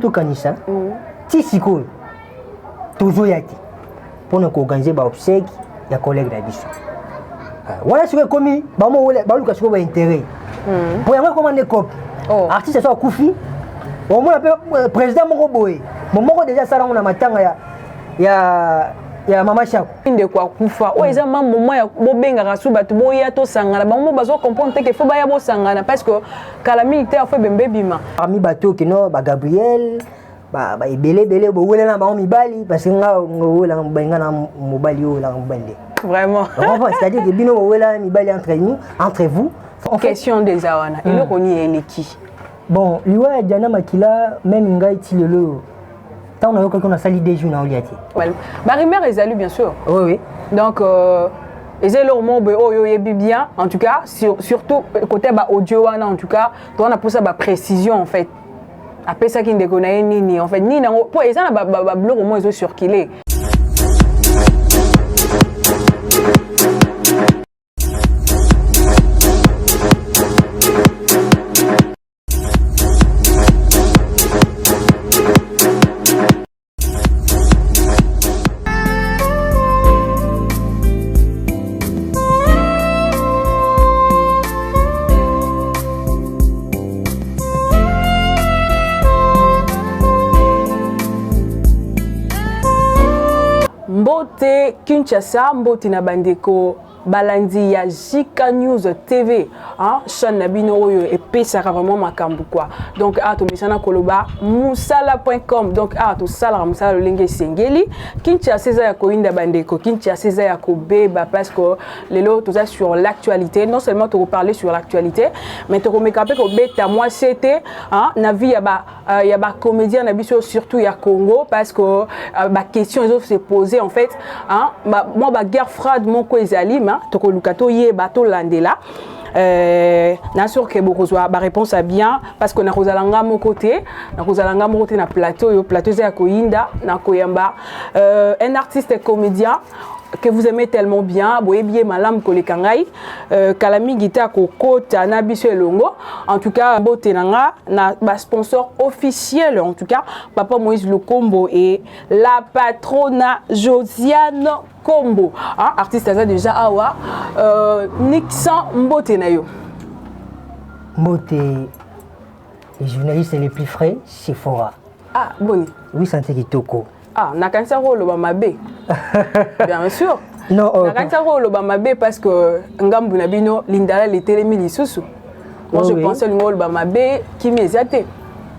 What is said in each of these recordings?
tout kanisa ti sikoyo toujours yaki pour nous organiser ba obsèque ya collègue d'Abisso voilà ce que commis ba mo wala ba luka sikoyo ba intérêt pour yanga commander cop artiste soit kufi au moins président moko boye moko déjà ça na matanga ya mama Chako inde kwa kufa o eza mambo moya bobenga rasu batu boya to sangana ba mo bazo comprendre que faut ba ya bo sangana parce que kala militaire fait bembe bima parmi bato kino ba Gabriel ba ebele bo wela na ba mibali parce que nga wela benga na mobali o la mbande vraiment c'est-à-dire que bino wela mibali entre vous en question des awana il est connu eleki bon liwa Diana Makila même ngai ti lelo on a eu quelqu'un a sali des jours na oliati. Barimère est allé bien sûr. Oui. Donc ils ont leur mot bien en tout cas surtout côté audio en tout cas on a pour ça précision en fait. Après ça qui ne connaît ni en fait ni pour ils ont blog au moins ils ont circulé. Mbote Kinshasa, mbote na bandeko balandi ya Jika News TV, chaîne nabino oyo et ça vraiment makambu quoi. Donc to misana koloba musala.com. Donc to sala musala lolenge sengeli Kinshasa ya koinda bandeko Kinshasa ya kobeba parce que lelo toza sur l'actualité, non seulement to parler sur l'actualité mais to mekape ko beta moi c'était na vie ya ba comédien na biso surtout ya Congo parce que ba question ils ont se poser en fait moi ba guerre froide mon ko ezali toko lukato ye bato landela na sûr que beaucoup soit ba réponse à bien parce qu'on a kozalanga mon côté na plateau za koinda na koyamba un artiste et comédien que vous aimez tellement bien boye bien malam kolekangai kalami gita kokota na biso elongo en tout cas botenanga na ba sponsor officiel en tout cas Papa Moïse Lukombo et la patrona Josiane Kombo artiste ça déjà awa Nixon Mbote na yo Mbote les journalistes les plus frais c'est Fora boni oui santé kitoko na kanisa rolo ba mabe bien sûr non na kanisa rolo ba mabe parce que ngambu na bino lindala les télémi lisusu moi je pensais le rolo ba mabe qui m'exate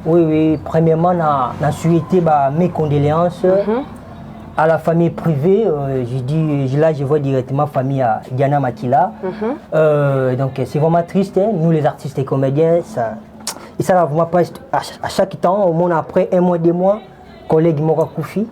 oui premièrement na souhaité mes condoléances à la famille privée je vois directement famille à Diana Makila donc c'est vraiment triste nous les artistes et comédiens ça va vraiment pas à chaque temps au moins après un mois 2 mois collègue Mora Koufi,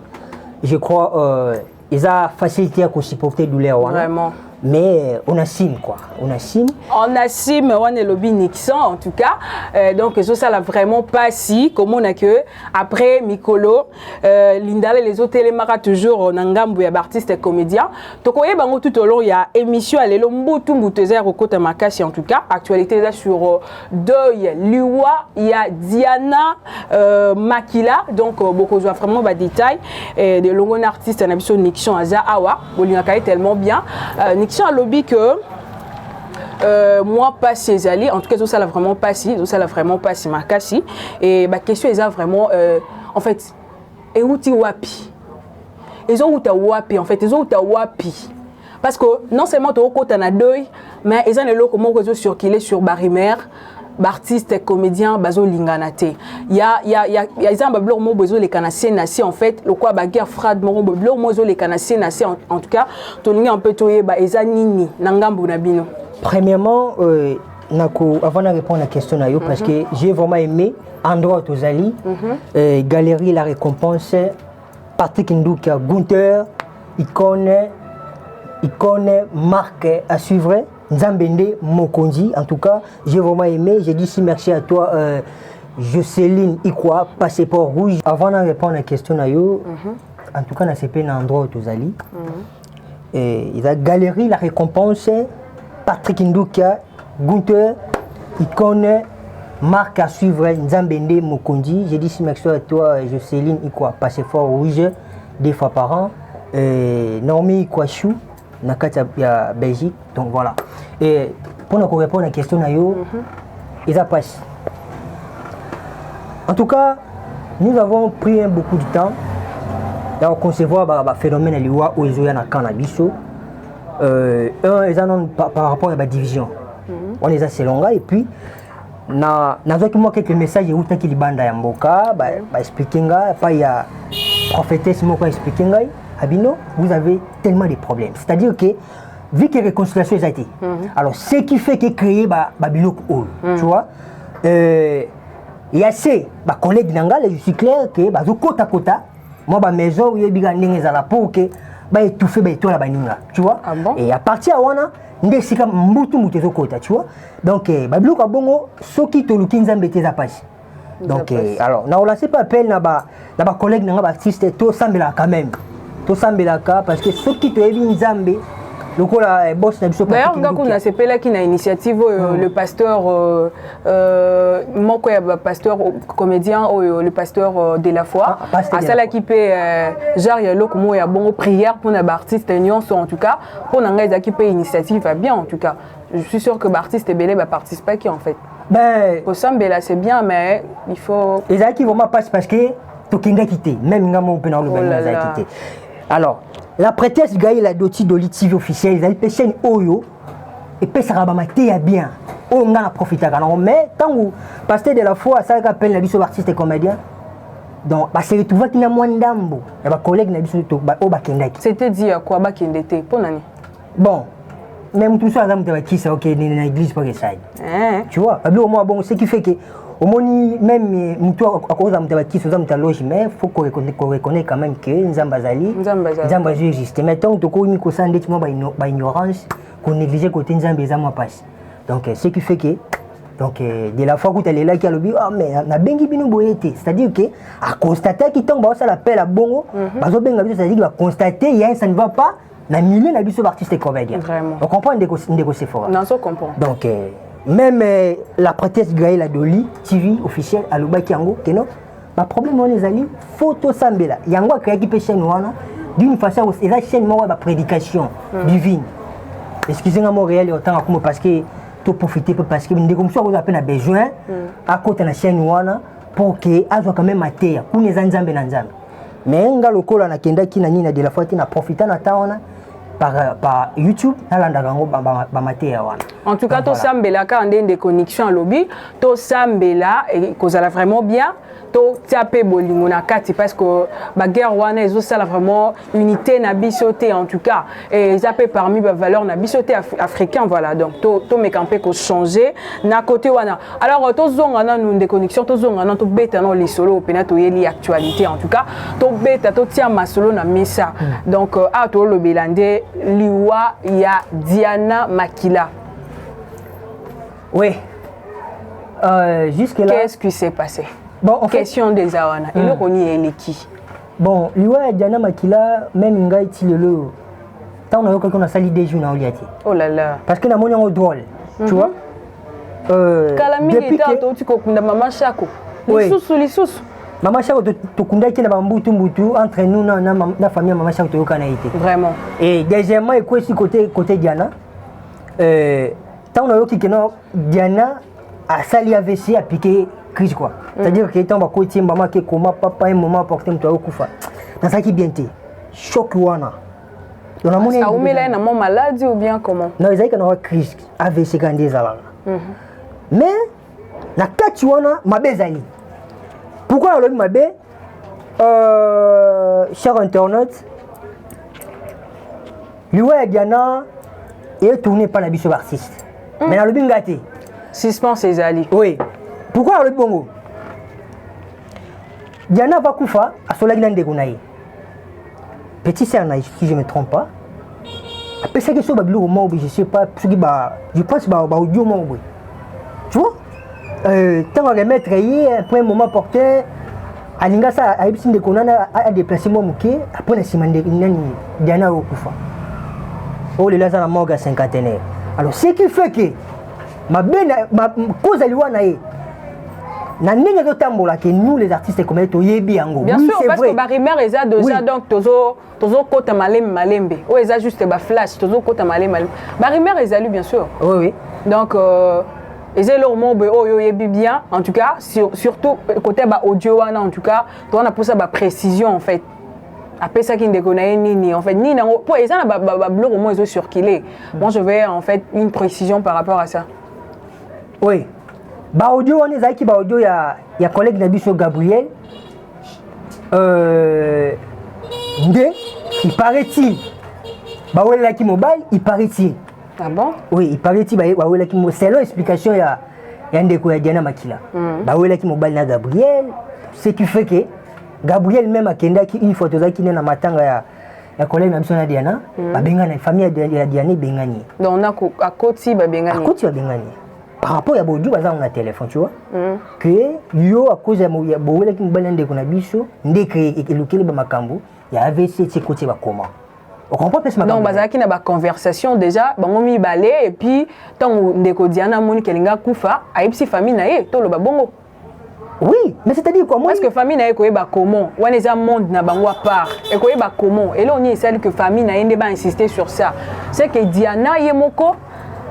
je crois ils ont facilité à supporter douleur vraiment mais on assume quoi on assume on est lobby Nixon en tout cas donc ça l'a vraiment pas si comme on a que après Mikolo Linda les autres télémara toujours nangambu ya artiste et comédien tokoye bango tout au long il y a émission à lelo mbutu mbuteza kokota makasi en tout cas actualité là sur deuil liwa il y a Diana Makila donc beaucoup de vraiment ba détail de longon artiste na biso Nixon aza awa bolingaka tellement bien Nixon a lobby que moi pas ses alliés en tout cas ça l'a vraiment pas si makasi et ma question est vraiment en fait et où tu wapi ils ont wapi en fait ils ont wapi parce que non seulement tu as un deuil mais ils ont le comment réseau circuler sur Barimère artiste comédien bazo linganate il y a exemple blog mo bezo les canacien nasi en fait le quoi ba guerre frad mo blog mo zo les canacien nasi en tout cas toninga un peu toye ba eza nini nangambu na bino premièrement avant de répondre à la question na yo parce que j'ai vraiment aimé endroit Tozali galerie la récompense Patrick Ndouka Gunther icône marque à suivre Nzambende Mokonji, en tout cas, j'ai vraiment aimé. J'ai dit merci à toi, Jocelyne Ikwa, passeport rouge. Avant de répondre à la question, en tout cas, on a un endroit où tu allais. Il y a galerie, la récompense, Patrick Ndouka, Gunther, Icône, marque à suivre Nzambende Mokondi. J'ai dit si merci à toi, Jocelyne Ikwa, passé fort rouge 2 fois par an. Naomi Ikwachou, Nakata Belgique. Donc voilà. Et pour nous répondre à la question, ils a passé. En tout cas, nous avons pris beaucoup de temps pour concevoir le phénomène de l'IWA où ils ont un cannabis. Ils ont par rapport à la division. On les a selon et puis na quelques messages qui li banda ya mboka expliquer pas y a prophétesse moko expliquer abino vous avez tellement de problèmes, c'est-à-dire que vu que réconciliation a été alors ce qui fait que créer biloko tu vois il y a ces collègues nanga je suis clair que bazo kota moi maison où yebiga ndenge za la pour que étouffer étoile baninga tu vois et à partir wana ndesika mbutu mutezo kota tu vois donc biloko bongo soki to lukinza mbete za pasi donc alors na relancé pas appel na ba collègue nanga ba artiste to sambela quand même to sambela ka parce que soki to yebi nzambe lokola boss na biso d'ailleurs ngako na sepela ki na initiative le pasteur moko ya pasteur comédien le pasteur de la foi à sala ki pe genre ya loko mo ya bongo prière pour na ba artiste nyonso en tout cas pour na ngai za ki pe initiative va bien en tout cas je suis sûr que ba artiste belé ba participer qui en fait ben pour sambela c'est bien mais il faut les qui vont pas parce que to kinga quitter même ngamo pe na lo ba quitter alors la prêtresse gagne la doti de l'ITV officiel, ils ont une chaîne Oyo et puis ça va mater bien. On a profité mais tant que pasteur de la foi, ça appelle la biso artiste et comédien. Donc c'est le tout qui n'a moins d'ambo. Et ma collègue n'a biso to au bakendaki. C'était dit à quoi bakendete pour nani? Bon, même tout ça ça qui ça OK dans l'église pas que ça. Tu vois, au moins bon ce qui fait que au moni même mutu à cause de qui ça me loge mais faut qu'on reconnaisse quand même que Nzambazali Nzambazi existe mais tant que ko miko ça ndeti mo ba ignorance qu'on néglige côté Nzambe za moi passe donc ce qui fait que donc de la fois que tu es là qui a le but ah mais na bengi bino boyete c'est-à-dire que à constater qui tombe ça l'appel à bongo bazo benga biso c'est-à-dire que constater il y a ça ne va pas na milieu na biso artiste et comédien on comprend ndeko c'est fort non ça comprend donc même la prêtresse Gaël Adoli TV officiel à Lubaki Yango que non ma problème on les alliés photo sambela yango créé qui peut chaîne wana d'une façon et la chaîne moi la prédication divine excusez-moi Montréal autant comme parce que tout profiter parce que ndeko mso vous appelle a besoin à côté la chaîne wana pour que azo quand même mater pour les nzambe na nzambe mais nga lokola na kenda ki na nina de la fois na profiter na taona par YouTube en tout cas to sambela ka ndende connexion lobby to sambela et kozala vraiment bien to tiape bolingo na kati parce que ba guerre wana ezo sala vraiment unité na bisoté en tout cas et zape parmi ba valeurs na bisoté africain voilà donc to me camper ko changer na côté wana alors to zonga na nous de connexion to zonga na to beta no lisolo pena to yeli actualité en tout cas to beta to tia masolo na mesa donc a to lo belande liwa ya Diana Makila. Oui. Jusque-là. Qu'est-ce qui s'est passé? Bon, en question fait, des Awana. Et le Roni est qui? Bon, liwa ya Diana Makila, même Ngai Tilelo, tant on a quelqu'un a sali des jours dans Oliati. Oh là là. Parce que na moni en drôle, tu vois. Kalami était au tu kokunda maman Chako. Les sous. Maman Chako to kunda ki na bambutu entre nous na famille maman Chako to kana été. Vraiment. Et deuxièmement et quoi si côté Diana tant on a qui non Diana a sali AVC a piqué crise quoi. C'est-à-dire que tant ba ko ti maman ke comment papa un moment porter mto kufa. Dans ça qui bien té. Choc wana. Ça ou mela na mon maladie ou bien comment? Non, ils ont une crise AVC quand des alala. Mais la kati wana mabezali. Pourquoi on m'a dit, cher internaute, l'Iwa Diana est tourné par la biche artiste. Mais dans le bingati. Suspens ses alliés. Oui. Pourquoi on le bongo? Diana va koufa à Solagnan de Gounaï. Petit cernaï, si je ne me trompe pas. Après ça, que ce babylou au mot, je ne sais pas, je pense que c'est audio mot. Tu vois? Tant que remettre après un moment porté à l'ingasa à Ibsin de Konana a déplacé mon mouquet après la semaine de Diana Okufa. Oh, le Lazare Morga cinquantenaire. Alors, ce qui fait que ma cause à l'Iwanae, que nous les artistes comme bien sûr, parce que Barimère est déjà donc tozo kota malembe ou est juste ba flash tozo kota malembe Barimère est alu bien sûr. Oui. Donc ils ont leur mot bien en tout cas surtout côté audio en tout cas on a pour ça précision en fait. Après ça qui ne déconne ni en fait ni pour les gens blog au moins ils ont circulé. Moi je vais en fait une précision par rapport à ça. Oui. Audio on est qui audio il y a collègue Nabiso Gabriel il paraît-il là qui mobile il paraît-il. Ah bon? Oui, il paraît-il là qui c'est l'explication il y a ndeko ya Diana Makila. Là qui mobile na Gabriel ce qui fait que Gabriel même akenda qui une photo qui na matanga ya collègue Nabiso na Diana bengana famille ya Diana bengani. Donc on a à côté bengani. À côté bengani. Par rapport à Bodio, on a un téléphone, tu vois. Que yo, à cause de Boula qui me balade qu'on a bicho, dès que le kilo de Makambu, il y avait ces côtés comment. On comprend pas ce matin. Donc, il y a une conversation déjà, on mi balé et puis tant que Diana Moni Kelinga Koufa, a une famille naïe, tout le babongo. Oui, mais c'est-à-dire quoi? Parce que famille naïe quoi ba comment? On est un monde na bango à part. Et quoi ba comment? Et là on y est celle que famille naïe ne va insister sur ça. C'est que Diana Yemoko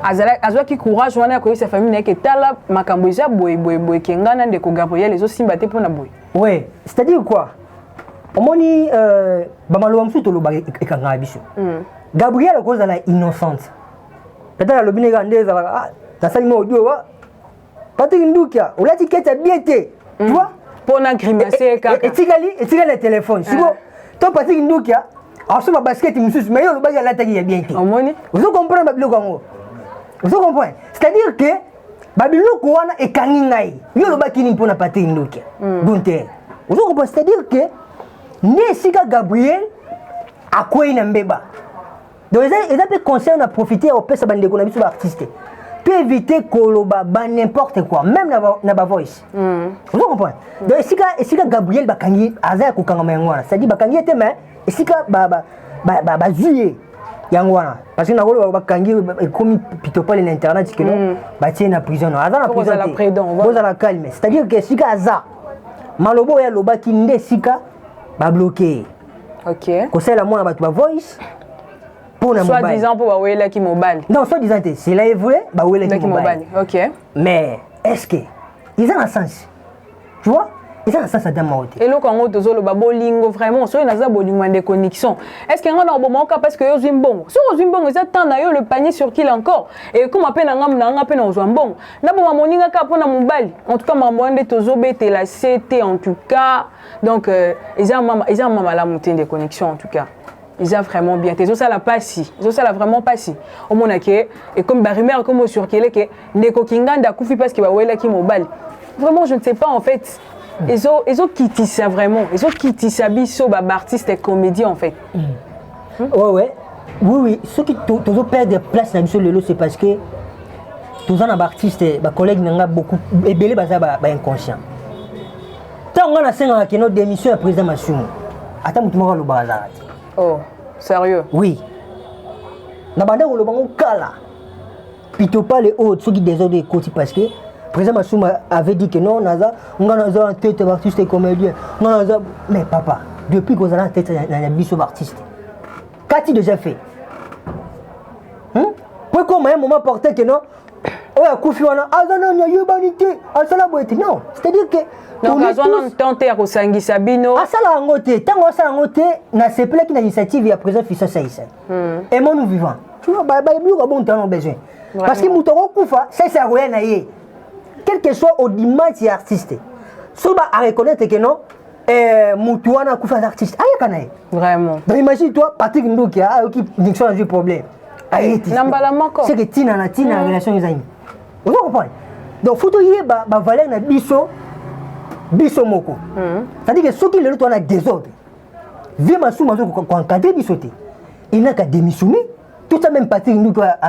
azwa ki courage wana ko sa famille na ke tala makambo ja boy kengana ndeko Gabriel les osimba te pona boy. Ouais, c'est-à-dire quoi? Omoni bamalo msuto lo ba ekanga biso. Gabriel ko zala innocente. Peut-être le binega ndeza ta salimo audio wa. Patrick Ndukia, on l'a dit que tu bien été. Tu vois? Pona grimacer kaka. Et tigali le téléphone. Tu vois? Toi Patrick Ndukia, a so ba basket mususu mais yo lo ba ya lataki ya bien été. Omoni? Vous comprenez ba biloko ngo? Vous comprenez? C'est-à-dire que babiloko wana ekangi ngai. Yo lo bakini mpona Patrick Ndukia. Gonter. Vous comprenez? C'est-à-dire que ne sika Gabriel akwei na mbeba. Donc ils ont conseil on a profité au pesa bande ko na biso ba artiste. Peut éviter koloba ba n'importe quoi, même na ba voice. Vous comprenez? Donc sika Gabriel bakangi aza ko kanga mangwana. C'est-à-dire bakangi était mais sika ba zuye. Yangwana parce que na rolo bakangi comme pitopale na internet que non ba tie na prison aza na prison vous la calme c'est-à-dire que sika aza malobo ya loba ki nde sika ba bloquer OK ko sala mona ba voice pour na mobile soit disant pour ba wela ki mobile non soit disant c'est là vrai ba wela ki mobile OK mais est-ce que ils ont un sens tu vois ils ont un sens à demander et donc en autre zolo ba bolingo vraiment so ina za bolingo de connexion est-ce que ngana obomo ka parce que yo zimbongo so zimbongo za tanda yo le panier sur qui encore et comme appelle nga pe na ozwambongo na bo moninga ka pona mobali en tout cas mambo tozo bete la CT en tout cas donc ils ont mama la montée de connexion en tout cas ils ont vraiment bien tezo ça la passi ils ont ça la vraiment passi au monake et comme Barimère comme sur kele que ndeko kinganda kufi parce que ba wela ki mobile vraiment je ne sais pas en fait. Ils ont quitté ça vraiment. Ils ont quitté ça biso artiste et comédien en fait. Ouais. Oui. Ceux qui ont perdu des places dans le c'est parce que tous les artistes, les collègues n'ont beaucoup ébélé inconscient. Tant on a 5 ans qui notre démission à président Massoum. Attends, tu m'as le bazar. Oh, sérieux? Oui. Na bande on le bango kala. Pito pas les autres ceux qui désordent côté parce que président Massoum avait dit que non, on a en tête d'artiste et comédien. Mais papa, depuis qu'on a en tête d'un artiste, qu'as-tu déjà fait? Pourquoi à un moment porté que non? Oh, à Koufi, on a non, c'est-à-dire que. Donc, on a tenté à Rosangi Sabino. Ah, ça l'a angoté. Tant que ça l'a angoté, on a ces plaques d'initiative et à présent, fils Saïssa. Et moi, nous vivons. Tu vois, il y a bon temps besoin. Parce que Moutoro Koufa, c'est ça, rien à y quel que soit au dimanche artiste soba à reconnaître que non Moutouana Koufa d'artiste vraiment donc imagine toi Patrick Ndukia qui diction a eu problème c'est que Tina na relation les amis vous comprenez donc faut y ba valeur na biso moko c'est-à-dire que ceux qui le tourne désordre vie Massouma ko encadrer bisoté il n'a qu'à démissionner tout ça même Patrick Ndukia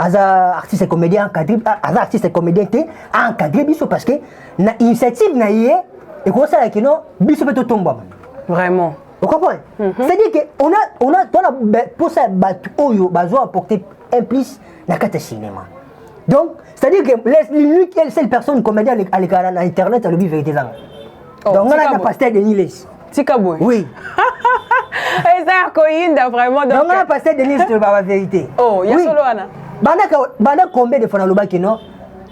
Aza artiste et comédien encadré, Aza artiste et comédien encadré biso parce que na initiative na yé et comme ça que non biso peut tomber vraiment vous comprenez c'est-à-dire que on a dans la pour ça oyo bazo apporter un plus na carte cinéma Donc, c'est-à-dire que lui qui est la seule personne comédien à l'internet, à l'objet vérité. Donc, on a un pasteur de Niles. Tikaboy. Oui. Et ça a vraiment. Donc, on a un pasteur de Niles, la vérité. Oh, il y a solo Anna. Bana combien de fois dans le bac, non?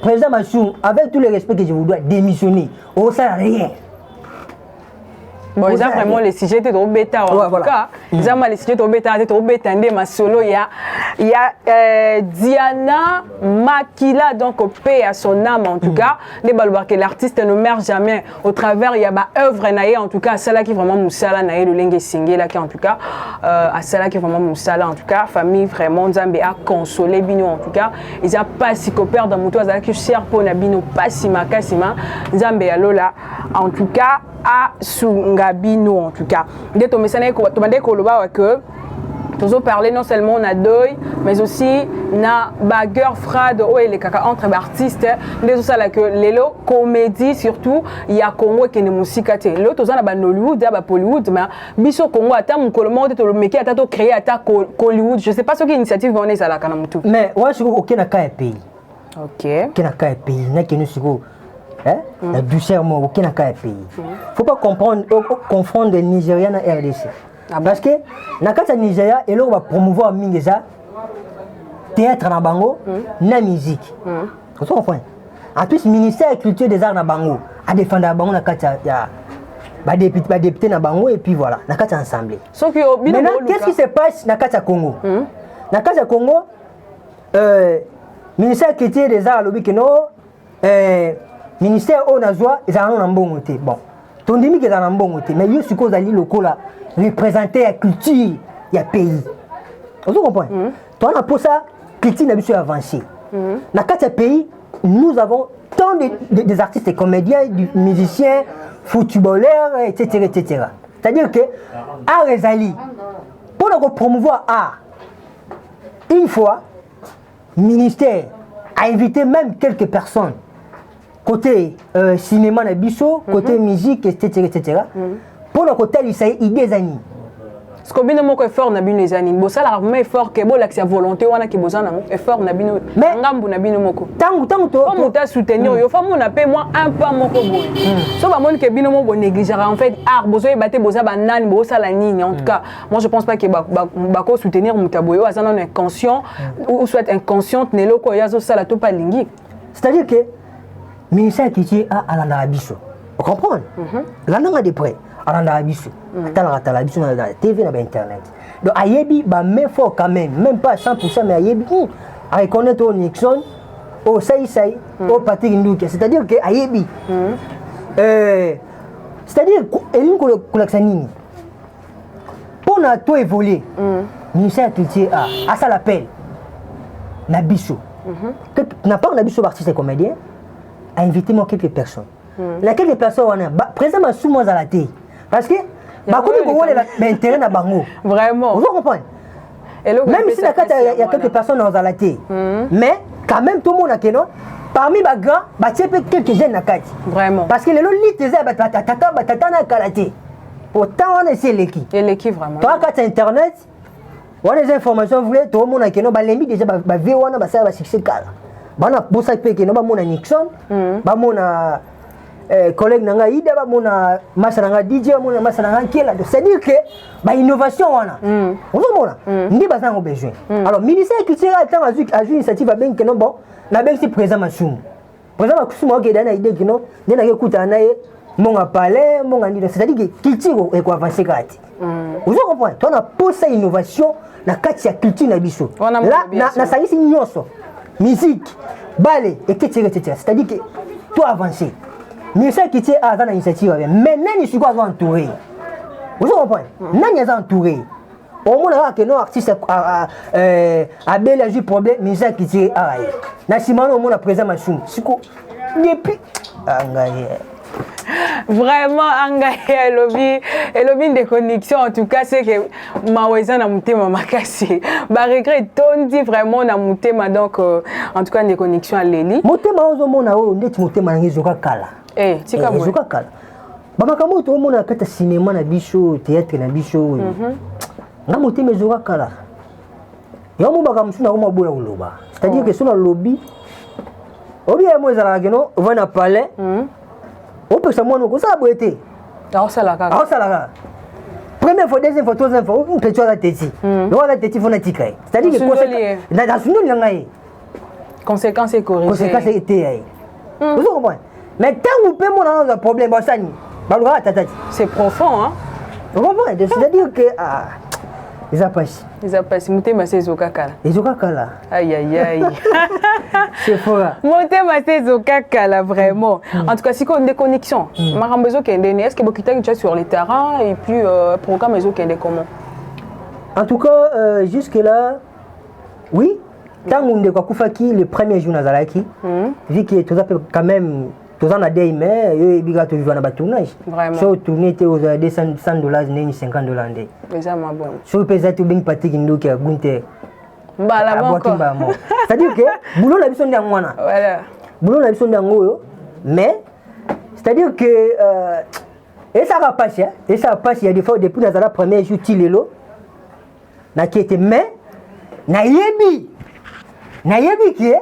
Président Massou, avec tout le respect que je vous dois, démissionner. On ne sert à rien. Bon, ils ont vraiment les sujets de bêta. En tout cas, ils ont les sujets de bêta. Ma solo, il y a Diana Makila, donc paix à son âme en tout cas. Les balbars que l'artiste ne meurt jamais. Au travers, il y a ma œuvre naïe en tout cas. Celle qui vraiment moussala naïe, le lingue singé là qui en tout cas. À celle qui vraiment moussala en tout cas. Famille vraiment Zambé a consolé Bino en tout cas. Ils ont pas si copère dans mon toit. Ils ont que cher pour Nabino pas si makasima. Zambé alola en tout cas. À Sungabino en tout cas. Dès que tu as parlé non seulement on a deuil, mais aussi na bagarre frade les caca entre artistes. Des ça là que les comédie surtout il y a Congo qui est musique té. L'autre ça na Hollywood, ba Bollywood, mais biso Congo ata mon colombo de le meki ata to créer ata Hollywood. Je sais pas ce qui initiative on est ça là kana mutu. Mais ouais je aucun na ka pays. OK. Aucun na ka pays, na qui nous sigo. La douceur moi aucun na ka pays. Faut pas confondre les Nigériens et RDC. Parce que na kata Nigeria et là on va promouvoir mingeza théâtre na bango na musique. Vous comprenez? En plus ministère de la culture des arts na bango a défendre bango na kata ya ba député na bango et puis voilà na kata ensemble. Maintenant qu'est-ce qui se passe na kata Congo? Na kata Congo ministère de la culture des arts lobi que no ministère au nazwa ils en ont mbongo te. Bon. Ton demi que dans un bon côté mais yo suppose ali loko là représenter la culture il y a pays. Vous comprenez? Toi on a pour ça culture n'a pas avancé. Dans quatre pays nous avons tant des artistes comédiens, musiciens, footballeurs etc. C'est-à-dire que art ezali pour le promouvoir art une fois ministère a invité même quelques personnes côté cinéma na biso, côté musique, etc. Pour le côté, il s'agit des années. Ce que bien moko effort na bino les années. Bo ça la mais effort que bo l'accès volonté wana ki besoin na effort na bino. Mais ngambu na bino moko. Tangu to. Comme ta soutenir yo fa mon appel moi un pas moko boy. So ba mon que bino moko négliger en fait art besoin bater boza ba nani bo ça la ligne en tout cas. Moi je pense pas que ba ko soutenir mutaboyo azana inconscient ou soit inconsciente ne loko yazo ça la to pas lingi. C'est-à-dire que ministère qui à l'Arabiso. Vous comprenez? Là, on a des prêts. À l'Arabiso. Dans la TV, dans Internet. Donc, Ayebi, même fort quand même pas 100%, mais Ayebi, à reconnaître au Nixon, au Saïsaï, au Patrick Ndouke. C'est-à-dire que Ayebi, c'est-à-dire, Eline Kolaksanini, pour nous tout évoluer, ministère qui à ça l'appel, Nabiso. N'a pas Nabiso artiste et comédien. A invité moi quelques personnes. La quelques personnes on a présentement sous moi à la télé parce que bah comme on voit l'intérêt na bango. Vraiment. Vous comprenez? Même si il y a quelques personnes dans la télé. Mais quand même tout le monde a que non parmi les grands bah tu peux quelques jeunes na kati. Vraiment. Parce que les lit les tata na kalaté. Pourtant on essaie l'équipe. Et l'équipe vraiment. Toi quand internet on a des informations vous tout le monde a que non bah les déjà bah V1 bah ça va succès kala. Bana bosa pe ke no ba mona Nixon ba mona collègue nanga ida ba mona masa nanga DJ ba mona masa nanga kela c'est dire que ba innovation wana on va mona ndi ba zango besoin alors ministère qui tira tant à initiative ben que non bon na ben si présent Massoum que dana idée que non nena ke kuta na ye monga palais monga ndi c'est dire que culture et quoi avancer kati vous comprenez toi na posa innovation na kati ya culture na biso là na sangisi nyonso musique, ballet, etc. C'est-à-dire que tout avancé. Mais ça qui est à l'initiative, maintenant il faut entouré. Vous comprenez? Nan est entouré. Au moins que nos artistes a bel agi problème, mais ça qui est à na simano au moins présent Massoum. Siko depuis vraiment engagé lobby de connexion en tout cas c'est que maweza na mutema makasi ba regret tondi vraiment na mutema donc en tout cas des connexions à Leli mutema ozo mona o ndeti mutema na ngizoka kala tika mo ngizoka kala ba makambo to mona kata cinéma na biso théâtre na biso na mutema ezoka kala yo mo baka musuna ko mabola uloba c'est-à-dire que sur le lobby ou bien moi ça que non on va parler on peut ça moi ça boité alors ça là première fois deuxième fois troisième fois on peut tu as tête on a tête phonétique c'est-à-dire que dans une langue conséquences et corrigées conséquences était vous comprenez mais tant on peut mon un problème ça ni c'est profond hein vous comprenez c'est-à-dire que ils apprécient. Monter ma saison kakala. Ils ont kakala. Aïe aïe aïe. C'est fort. Monter ma saison kakala vraiment. En tout cas, si on a des connexions, marambezo qui est que beaucoup de sur les terrains et puis programme maison qui est comment. En tout cas, jusque là, oui. Tant on est Koufaki le premier jour Nazalaki, vu que tout ça quand même. Tous en a des mais il y a tout vu en tournage. Vraiment. So tourner était aux $100, $50. Déjà ma bonne. So pesa tu bien parti qui nous qui a gunte. Mbala encore. C'est-à-dire que boulot la bison d'angwana. Voilà. Boulot la bison d'ango mais c'est-à-dire que et ça va passer et ça passe il y a des fois depuis la première jour tilelo na qui était mais na yebi qui est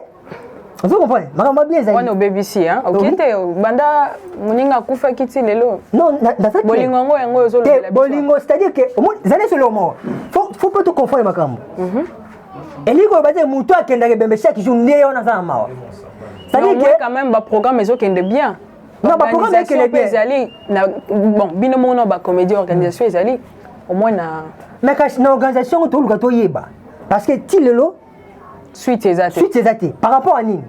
vous comprenez? Maman bien ça. On est BBC hein. OK te banda muninga kufa kiti lelo. Non, dans cette bolingo ngo yo zo le bolingo c'est-à-dire que zane sur le mot. Faut pas tout confondre makambo. Eliko baze muto akenda ke bembe chaque jour ndeyo na za mawa. C'est-à-dire que quand même ba programme ezo kende bien. Non, ba programme kende bien. Ezali na bon bino mono ba comédie organisation ezali au moins na mais quand na organisation to luka to yeba parce que tilelo suite exacte par rapport à Nîmes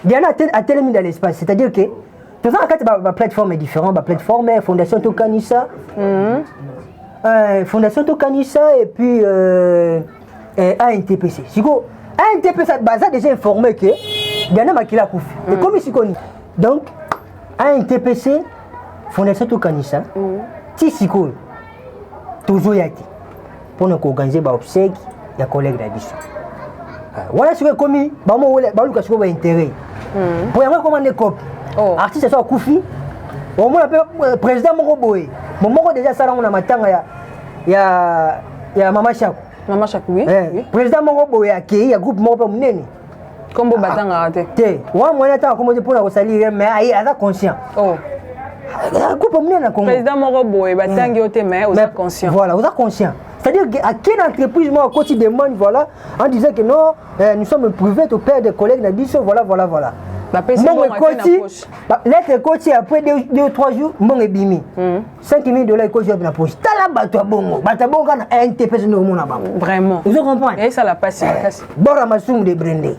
Diana a tellement mis dans l'espace c'est-à-dire que tout ça quand la plateforme est différente la plateforme Fondation Tokanissa Fondation Tokanissa et puis ANTPC siko ANTPC ça déjà informé que Diana Makila Koufi et comme ici donc ANTPC Fondation Tokanissa ti siko toujours yati pour nous organiser ba obsèque ya collègue d'Abisso. Voilà ce que commis baluka siko ba intérêt pour yanga commander copie artiste soit Koufi au moins président moko boy moko déjà ça on a matanga ya mama Chakou oui président moko boy akei ya groupe moko munene kombo batanga te wa mwana ta kombo pour la salir mais ai aza conscient groupe munene na Congo président moko boy batangi ote mais oza conscient voilà oza conscient. C'est-à-dire qu'à quelle entreprise moi quand tu demandes voilà en disant que non nous sommes privés au père des collègues d'Abisso voilà l'être coach après 2 ou 3 jours mon ebimi $5,000 coach na poche tala bato bongo na NTP no mona ba vraiment vous comprenez et ça la passe bora masum de brandé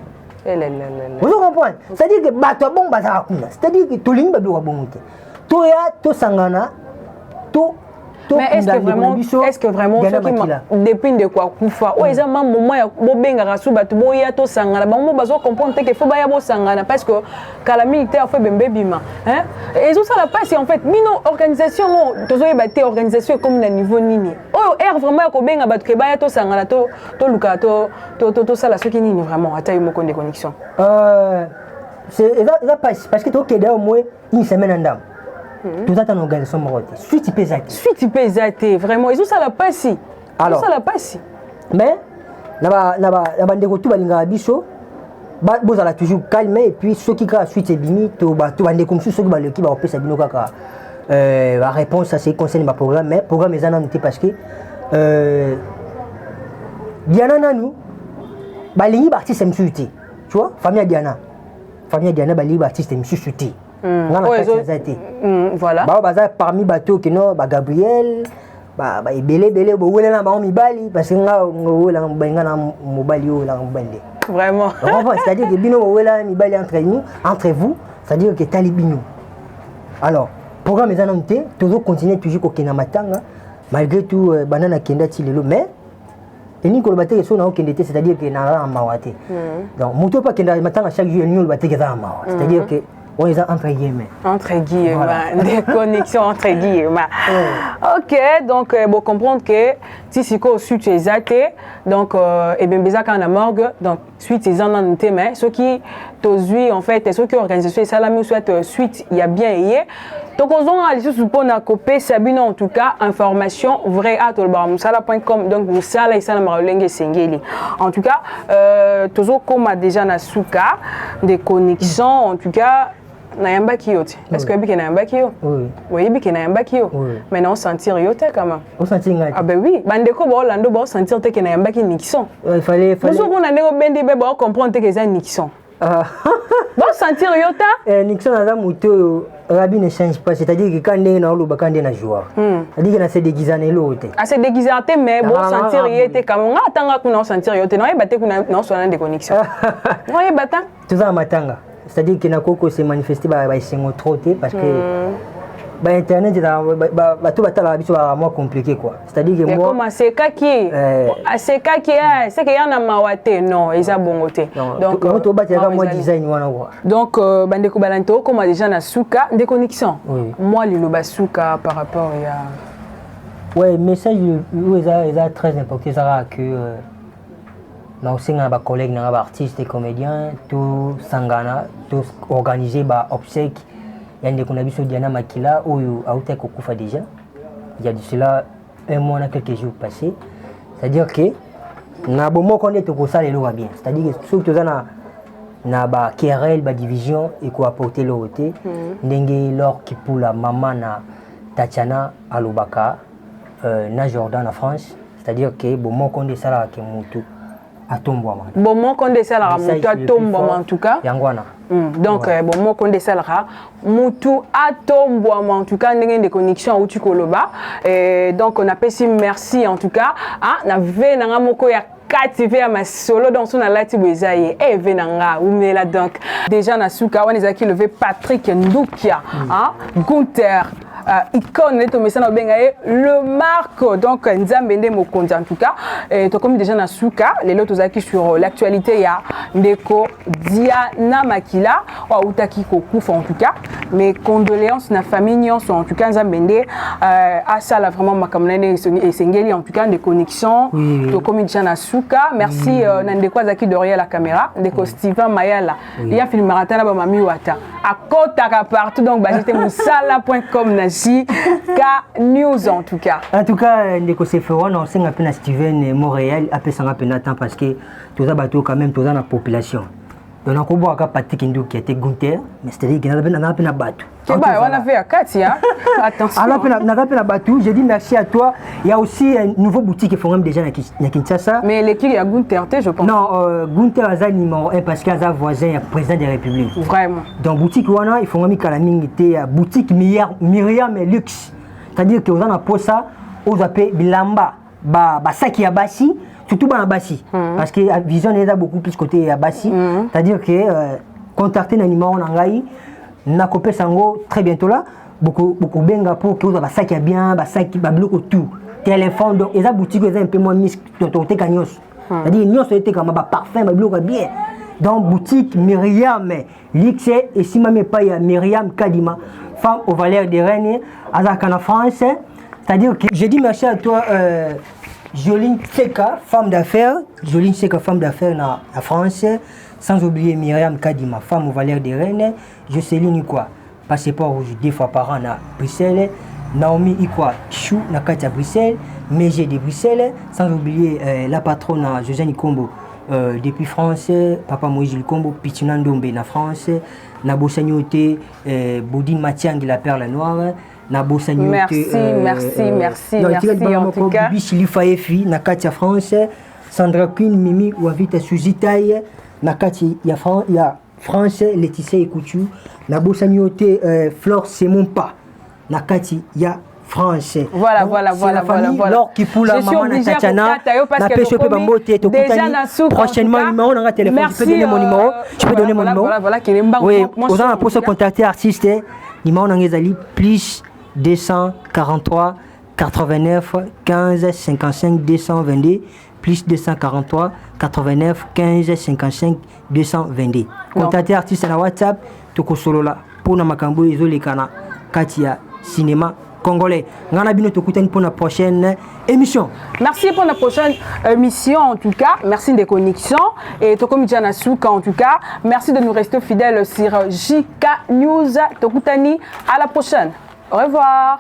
vous comprenez c'est-à-dire que bato bongo bazaka kuna c'est-à-dire que tolingi ba bongo bongo to ya to sangana to. Mais est-ce que vraiment ceux qui dépendent de quoi Koufa ou ils ont un moment où benga rasu batu boya to sangana ba mo bazo comprendre que faut ba ya bo sangana parce que kala militaire fait bembe bima hein et ça la passe en fait mino organisation tozo yebate organisation comme na niveau nini oh air vraiment ko benga batu ke ba ya to sangana to luka to ça la ceux qui nini vraiment ata yo moko de connexion c'est ça passe parce que to ke da au moins une semaine en dame. Tout ça en organisation morale. Suite pesate vraiment ils ont ça la passe. Alors ça la passe. Mais na bande ko tu balinga biso bozala toujours calme et puis ceux qui ka suite bimi to bande comme ceux qui ba le qui ba opesa bino kaka la réponse à ce qui concerne ma programme mais programme les années parce que Diana nanu balingi artiste msuti tu vois famille Diana balingi artiste msuti voilà parmi bateau qui non Gabriel belé wela na ba mibali parce que nga wela benga na mobali o la mbande vraiment c'est-à-dire que bino wela mibali entre vous c'est-à-dire que talibino alors programme les anonté toujours continuer toujours ko kena matanga malgré tout banana kenda tilelo mais et ni ko baté so na o kende c'est-à-dire que na mawate donc moto pas kenda matanga chaque jour ni le baté que ça mawa c'est-à-dire que on les a entre guillemets. Voilà. Des connexions entre guillemets. Ok, donc vous comprendre que si c'est quoi au sud tu es athée, donc et bien bizarre quand on a morgue, donc suite ils en ont été mais ceux qui t'osui en fait ceux qui organisation ça la même soit suite il y a bien hier donc on a les sous pour na copie Sabine en tout cas information vrai à tolbamusala.com donc vous ça là ça na marolenge sengeli en tout cas toujours comme a déjà na suka des connexions en tout cas Nayamba Kyote. Est-ce que vous Nayamba Kyo? Oui. Oui, bien Nayamba Kyo. Mais non, sentir yote quand même. On sentit ngati. Ah ben oui, bandeko ba Orlando ba sentir te que Nayamba ki Nixon. Il fallait. Nous on a nego bendi be ba comprendre que c'est Nixon. Ah. Ba sentir yota? Nixon a muto Rabi ne change pas, c'est-à-dire que quand on est dans le quand on est joueur. C'est-à-dire qu'on a se déguisé en l'autre. Ah se déguisé mais bon sentir yote comme on attend qu'on sentir yote non y batte qu'on non soit de connexion. Non y batte. Tout ça matanga. C'est-à-dire que Nakoko s'est manifesté par trop parce que Internet est tout moins compliqué quoi. C'est-à-dire que moi comment c'est kaki c'est kaki c'est qu'il y en a mawate non ils a bon côté. Donc on va moi design wana quoi. Donc bandeko balanto comme déjà na suka des connexions. Moi le basuka par rapport à ouais message est très important ça que na osenga ba collègues na ba artistes et comédiens tout sangana tout organiser ba obsèques yande kuna biso Diana Makila oyo auta kokufa déjà il y a de cela un mois na quelques jours passés c'est-à-dire que na bomo konde to ko sala lo bien c'est-à-dire que surtout na ba KRL ba division et ko apporter le côté ndenge lor qui pour la maman na Tatiana Alobaka na Jordan en France c'est-à-dire que bomo konde sala ke mutu bon mon condé ça la mutu atombo en tout cas yangwana donc bon mon condé ça la mutu atombo en tout cas ndenge de connexion où tu koloba et donc on appelle si merci en tout cas ah na ve na moko ya KTV à ma solo dans son alati bozaye et venanga ou mais là donc déjà na suka on ezaki levé Patrick Ndukia hein Gunther icône to mesana bengaye le marque donc Nzambende Mokonzi en tout cas et to comme déjà na suka les lots tozaki sur l'actualité il y a ndeko Diana Makila ou utaki kokufa en tout cas mes condoléances na famille nyonso en tout cas Nzambende à ça là vraiment makamnene et sengeli en tout cas des connexions to comme déjà na suka merci na ndeko azaki derrière la caméra ndeko Steven Mayala il y a film maratana ba mami wata à kotaka partout donc basité musala.com na K News en tout cas. En tout cas, ndeko Seferon on sait un Steven Montréal après ça un temps parce que tous les bateaux quand même tous dans la population. Donc on voit qu'à Patrick Ndou qui était Gunther, mais c'est-à-dire qu'il n'a pas de bateau. On a fait à Katia. Attention. Alors on a fait bateau. Je dis merci à toi. Il y a aussi une nouvelle boutique qui font déjà à Kinshasa. Mais l'équipe il y a Gunther, je pense. Non, Gunther a numéro 1 parce qu'il a voisin, il y a président de la République. Vraiment. Donc boutique wana, ils font un calaming boutique Myriam Luxe. C'est-à-dire que vous en avez ça, vous appelez bilamba, saki ya basi. Surtout dans Bassi, parce que la vision est beaucoup plus côté Bassi. C'est-à-dire que contacter un numéro Nangaï, n'a copé sango très bientôt là, beaucoup benga pour que vous avez ça qui est bien, ça qui va bloquer tout. Téléphone, donc les boutiques sont un peu moins mis dans ton cagnos. C'est-à-dire que nous sommes comme un parfum, va bloquer bien. Donc boutique Myriam Lix et si même pas il y a Myriam Kadima, femme aux valeurs des reines, à la France. C'est-à-dire que je dis merci à toi. Joline Seka, femme d'affaires, en France, sans oublier Myriam Kadima, femme aux valeurs des reines, Jocelyne quoi, passeport rouge 2 fois par an à Bruxelles, Naomi Ikwa Chou, Nakati à Bruxelles, Mégé de Bruxelles, sans oublier la patronne Josiane Kombo depuis France, Papa Moïse Kombo, Pitinandombe na France, Nabosagnoté, Boudine Matiang la perle noire. Merci en tout cas. Bichili Fayefi, Nakatia France, Sandra Queen, Mimi, Wavita Suzitaï, Nakati, il y a France, Laetitia Ekoutou, Nabosagnoté, Flore Semon pas, Nakati, il y a France. Voilà. Alors qui pour la maman de Tatiana, n'a pas chopé Bambo, prochainement, numéro, on a téléphone, je peux donner mon numéro. Je peux donner mon numéro. Oui, on a pour se contacter artiste, numéro on a plus 243 89 15 55 222 plus 243 89 15 55 222. Contactez artiste na WhatsApp toko solo la pour na makambo ezolekana kati ya cinéma congolais. Ngana bino tokutani pour la prochaine émission. Merci pour la prochaine émission en tout cas. Merci des connexions et Tokomi Janasuka en tout cas. Merci de nous rester fidèles sur JK News. Tokutani, à la prochaine. Au revoir.